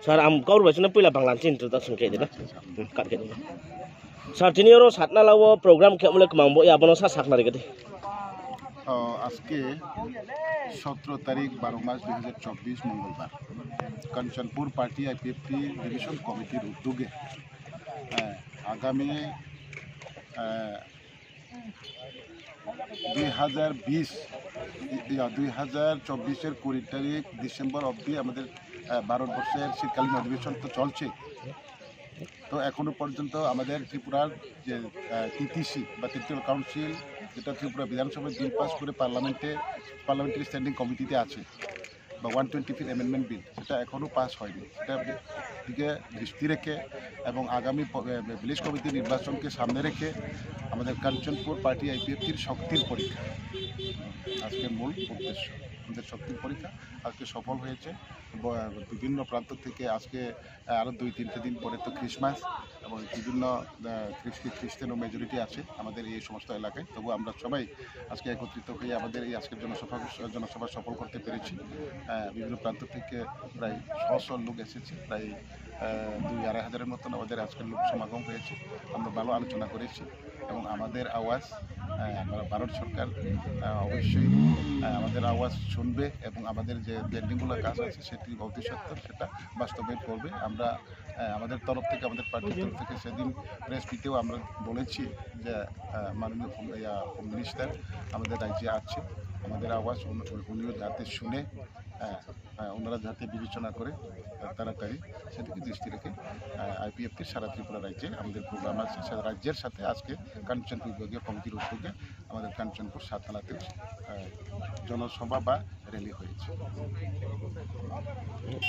Sar am kau berbaca pula Banglan cint tu tak sengke dina. Kat ke dina. Sar tini orang satna lawa program kayak mulai kemang bo ya abono sa sak lari kete. আজকে 17 তারিখ 12 মাস 2024 মঙ্গলবার Kanchanpur party IPFT division কমিটির উদ্যোগে আগামী 2024-এর 20 তারিখ December অবধি আমাদের ভারতবর্ষের শীতকালীন অধিবেশন তো চলছে। তো এখনো পর্যন্ত আমাদের ত্রিপুরার যে টিটিসি বা টেরিটোরিয়াল কাউন্সিল, যেটা ত্রিপুরা বিধানসভায় বিল পাস করে পার্লামেন্টারি স্ট্যান্ডিং কমিটিতে আছে, বা 125 অ্যামেন্ডমেন্ট বিল, সেটা এখনও পাস হয়নি। সেটা দিকে দৃষ্টি রেখে এবং আগামী ভিলেজ কমিটি নির্বাচনকে সামনে রেখে আমাদের কাঞ্চনপুর পার্টি আইপিএফটির শক্তির পরীক্ষা আজকের মূল উদ্দেশ্য। আমাদের শক্তির পরীক্ষা আজকে সফল হয়েছে। বিভিন্ন প্রান্ত থেকে আজকে আরও 2-3 দিন পরে তো ক্রিসমাস, এবং বিভিন্ন খ্রিস্টান মেজরিটি আছে আমাদের এই সমস্ত এলাকায়। তবু আমরা সবাই আজকে একত্রিত হয়ে আমাদের এই আজকের জনসভা সফল করতে পেরেছি। বিভিন্ন প্রান্ত থেকে প্রায় 100 লোক এসেছে, প্রায় 2-2.5 হাজারের মতন আমাদের আজকের লোক সমাগম হয়েছে। আমরা ভালো আলোচনা করেছি এবং আমাদের আওয়াজ ভারত সরকার অবশ্যই আমাদের আওয়াজ শুনবে এবং আমাদের যে পেন্ডিংগুলো কাজ আছে সেটি অতি সত্ত্বর সেটা বাস্তবায়ন করবে। আমরা আমাদের তরফ থেকে, আমাদের পার্টির তরফ থেকে সেদিন প্রেস মিটেও আমরা বলেছি যে মাননীয় হোম মিনিস্টার আমাদের রাজ্যে আছে, আমাদের আওয়াজ উনিও যাতে শুনে ওনারা যাতে বিবেচনা করে তাড়াতাড়ি সেদিকে দৃষ্টি রেখে আইপিএফটির সারা ত্রিপুরা রাজ্যে আমাদের প্রোগ্রাম আছে। সারা রাজ্যের সাথে আজকে কাঞ্চনপুর বিভাগীয় কমিটির উদ্যোগে আমাদের কাঞ্চনপুর সাততলাতে জনসভা বা র্যালি হয়েছে।